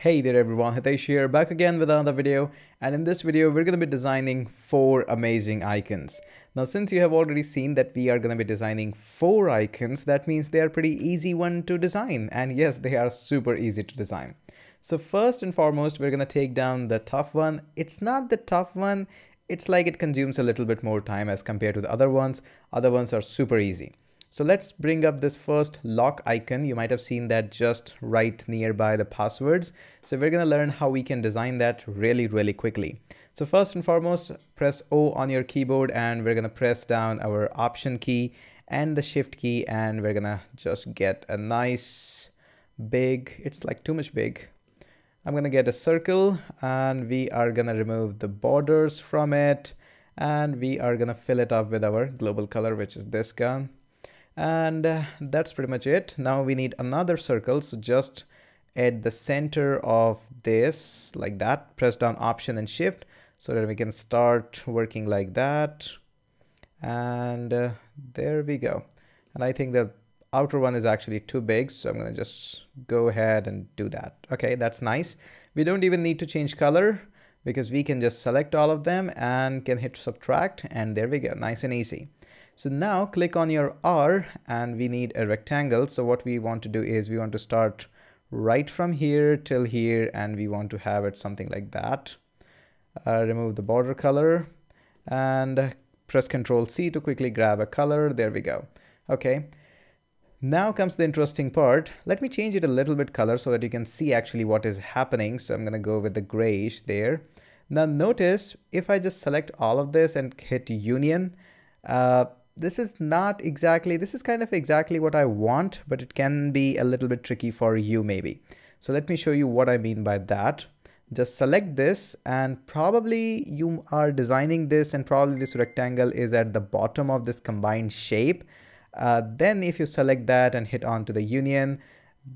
Hey there everyone, Hitesh here, back again with another video, and in this video we're going to be designing 4 amazing icons. Now since you have already seen that we are going to be designing 4 icons, that means they are pretty easy one to design, and yes, they are super easy to design. So first and foremost, we're going to take down the tough one. It's not the tough one, it's like it consumes a little bit more time as compared to the other ones. Other ones are super easy. So let's bring up this first lock icon. You might have seen that just right nearby the passwords. So we're going to learn how we can design that really quickly. So first and foremost, press O on your keyboard and we're going to press down our Option key and the Shift key, and we're going to just get a nice big, it's like too much big. I'm going to get a circle and we are going to remove the borders from it, and we are going to fill it up with our global color, which is this gun. And that's pretty much it. Now we need another circle, so just at the center of this, like that, press down Option and Shift so that we can start working like that. And there we go. And I think the outer one is actually too big, so I'm gonna just go ahead and do that. Okay, that's nice. We don't even need to change color because we can just select all of them and can hit subtract, and there we go, nice and easy. So now click on your R and we need a rectangle. So what we want to do is we want to start right from here till here, and we want to have it something like that. Remove the border color and press Ctrl C to quickly grab a color. There we go. Okay. Now comes the interesting part. Let me change it a little bit color so that you can see actually what is happening. So I'm going to go with the grayish there. Now notice if I just select all of this and hit Union, this is kind of exactly what I want, but it can be a little bit tricky for you maybe. So let me show you what I mean by that. Just select this, and probably you are designing this and probably this rectangle is at the bottom of this combined shape. Then if you select that and hit on to the union,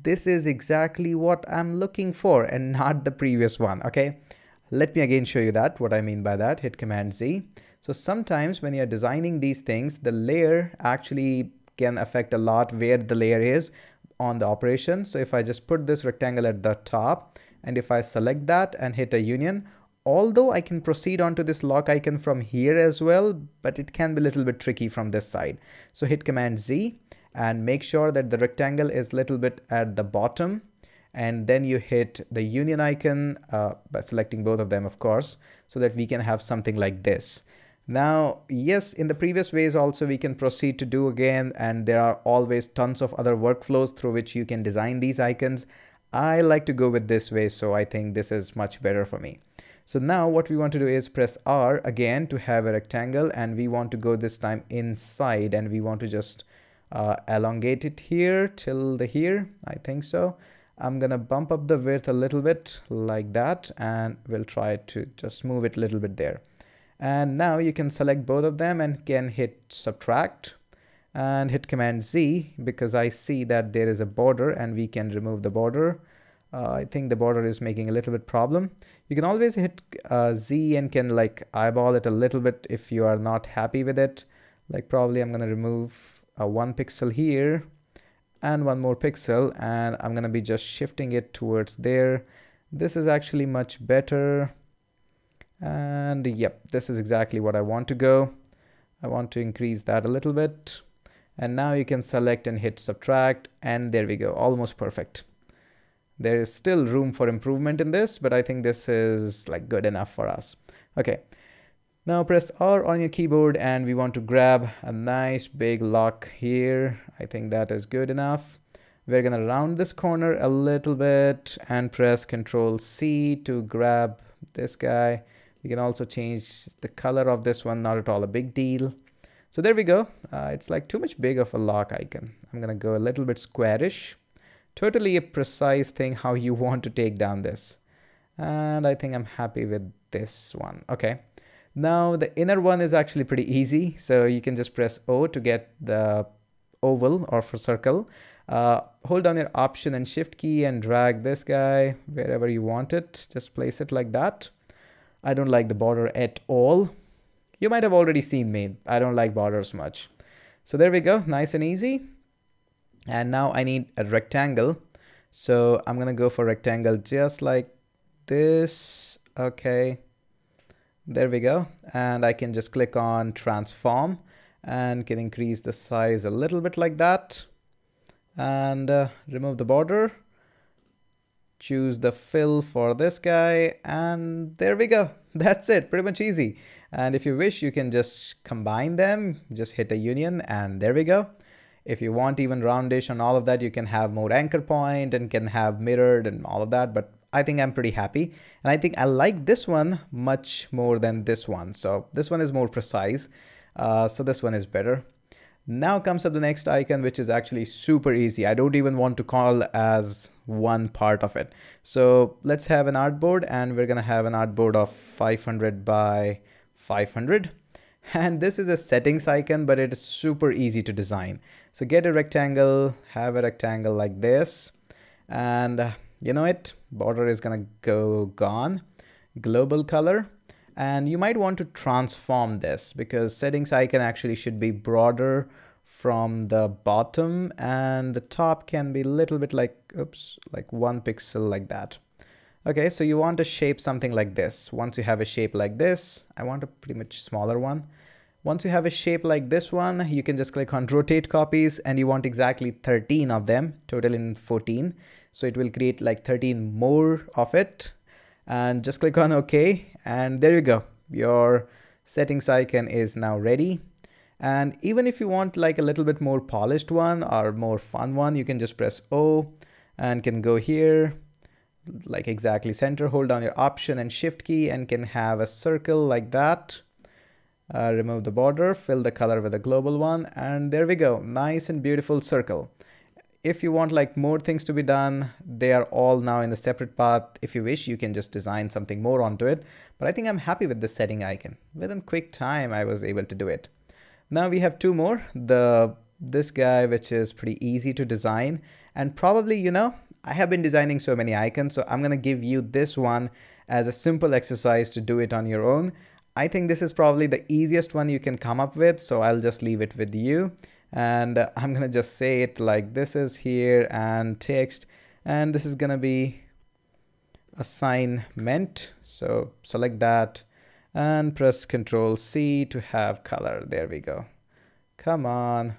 this is exactly what I'm looking for and not the previous one. Okay, let me again show you that, what I mean by that. Hit Command Z. So sometimes when you're designing these things, the layer actually can affect a lot where the layer is on the operation. So if I just put this rectangle at the top, and if I select that and hit a union, although I can proceed onto this lock icon from here as well, but it can be a little bit tricky from this side. So hit Command Z and make sure that the rectangle is a little bit at the bottom, and then you hit the union icon by selecting both of them, of course, so that we can have something like this. Now, yes, in the previous ways also we can proceed to do again, and there are always tons of other workflows through which you can design these icons. I like to go with this way, so I think this is much better for me. So now what we want to do is press R again to have a rectangle, and we want to go this time inside, and we want to just elongate it here till the here, I think so. I'm gonna bump up the width a little bit like that, and we'll try to just move it a little bit there. And now you can select both of them and can hit subtract and hit Command Z, because I see that there is a border and we can remove the border. I think the border is making a little bit problem. You can always hit Z and can like eyeball it a little bit if you are not happy with it. Like probably I'm going to remove 1 pixel here and 1 more pixel, and I'm going to be just shifting it towards there. This is actually much better. And yep, this is exactly what I want to go. I want to increase that a little bit. And now you can select and hit subtract, and there we go, almost perfect. There is still room for improvement in this, but I think this is like good enough for us. Okay, now press R on your keyboard and we want to grab a nice big lock here. I think that is good enough. We're gonna round this corner a little bit and press Ctrl C to grab this guy. You can also change the color of this one, not at all a big deal. So there we go. It's like too much big of a lock icon. I'm gonna go a little bit squarish. Totally a precise thing how you want to take down this. And I think I'm happy with this one. Okay. Now the inner one is actually pretty easy. So you can just press O to get the oval or for circle. Hold down your Option and Shift key and drag this guy wherever you want it. Just place it like that. I don't like the border at all. You might have already seen me. I don't like borders much. So there we go, nice and easy. And now I need a rectangle So I'm gonna go for rectangle just like this. Okay, there we go. And I can just click on transform and can increase the size a little bit like that, and remove the border. Choose the fill for this guy, and there we go. That's it, pretty much easy. And if you wish, you can just combine them, just hit a union, and there we go. If you want even roundish and all of that, you can have more anchor point and can have mirrored and all of that, but I think I'm pretty happy. And I think I like this one much more than this one. So this one is more precise. So this one is better. Now comes up the next icon, which is actually super easy. I don't even want to call as one part of it. So let's have an artboard, and we're gonna have an artboard of 500 by 500. And this is a settings icon, but it is super easy to design. So get a rectangle, have a rectangle like this, and you know it, border is gonna go gone, global color. And you might want to transform this because settings icon actually should be broader from the bottom, and the top can be a little bit like, oops, like 1 pixel like that. Okay, so you want to shape something like this. Once you have a shape like this, I want a pretty much smaller one. Once you have a shape like this one, you can just click on rotate copies, and you want exactly 13 of them, total in 14. So it will create like 13 more of it. And just click on OK, and there you go. Your settings icon is now ready. And even if you want like a little bit more polished one or more fun one, you can just press O and can go here, like exactly center, hold down your Option and Shift key, and can have a circle like that. Remove the border, fill the color with a global one, and there we go. Nice and beautiful circle. If you want like more things to be done, they are all now in the separate path. If you wish, you can just design something more onto it. But I think I'm happy with the setting icon. Within quick time, I was able to do it. Now we have two more. This guy, which is pretty easy to design. And probably, you know, I have been designing so many icons, so I'm going to give you this one as a simple exercise to do it on your own. I think this is probably the easiest one you can come up with, so I'll just leave it with you. And I'm gonna just say it like this is here and text, and this is gonna be assignment. So select that and press Ctrl C to have color. There we go. Come on,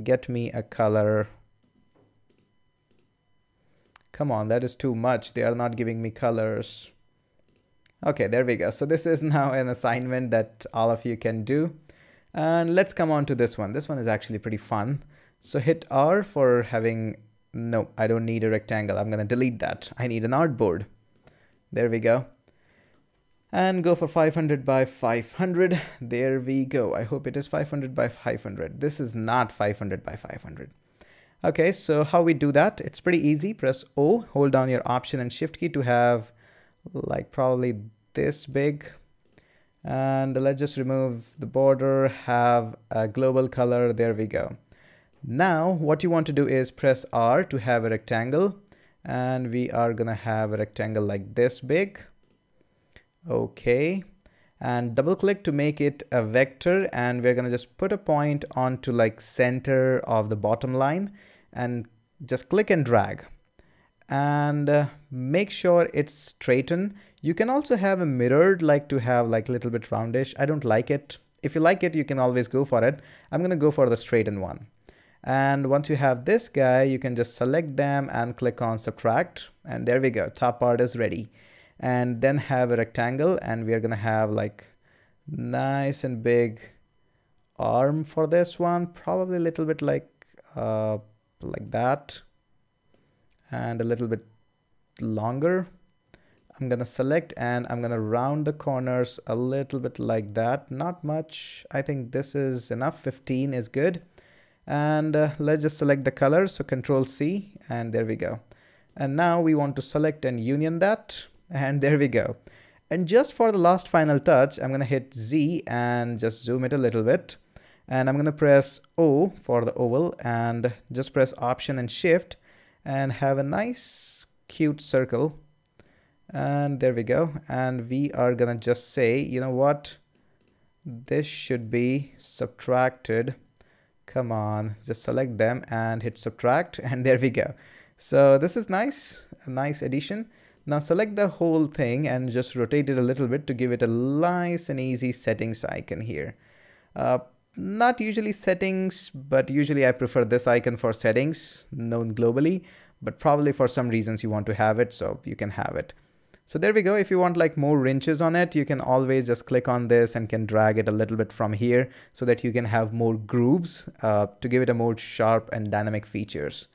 get me a color. Come on, that is too much. They are not giving me colors. Okay, there we go. So this is now an assignment that all of you can do. And let's come on to this one. This one is actually pretty fun. So hit R for having, no, I don't need a rectangle. I'm going to delete that. I need an artboard. There we go. And go for 500 by 500. There we go. I hope it is 500 by 500. This is not 500 by 500. Okay, so how we do that? It's pretty easy. Press O, hold down your Option and Shift key to have like probably this big. And let's just remove the border, have a global color. There we go. Now what you want to do is press R to have a rectangle, and we are gonna have a rectangle like this big. Okay, and double click to make it a vector, and we're gonna just put a point onto like center of the bottom line, and just click and drag. And make sure it's straighten. You can also have a mirrored, like to have like a little bit roundish. I don't like it. If you like it, you can always go for it. I'm gonna go for the straighten one. And once you have this guy, you can just select them and click on subtract, and there we go. Top part is ready. And then have a rectangle, and we are gonna have like nice and big arm for this one, probably a little bit like that, and a little bit longer. I'm gonna select, and I'm gonna round the corners a little bit like that, not much. I think this is enough. 15 is good. And let's just select the color, so Ctrl C, and there we go. And now we want to select and union that, and there we go. And just for the last final touch, I'm gonna hit Z and just zoom it a little bit, and I'm gonna press O for the oval, and just press Option and Shift and have a nice cute circle. And there we go. And we are gonna just say, you know what, this should be subtracted. Come on, just select them and hit subtract, and there we go. So this is nice, a nice addition. Now select the whole thing and just rotate it a little bit to give it a nice and easy settings icon here. Uh, Not usually settings, but usually I prefer this icon for settings, known globally, but probably for some reasons you want to have it, so you can have it. So there we go. If you want like more wrenches on it, you can always just click on this and can drag it a little bit from here so that you can have more grooves to give it a more sharp and dynamic features.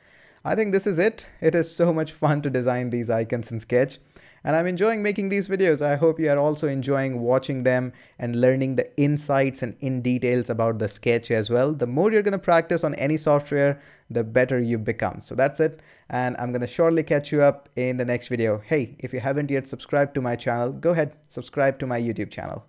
I think this is it. It is so much fun to design these icons in Sketch. And I'm enjoying making these videos. I hope you are also enjoying watching them and learning the insights and in details about the Sketch as well. The more you're going to practice on any software, the better you become. So that's it. And I'm going to surely catch you up in the next video. Hey, if you haven't yet subscribed to my channel, go ahead, subscribe to my YouTube channel.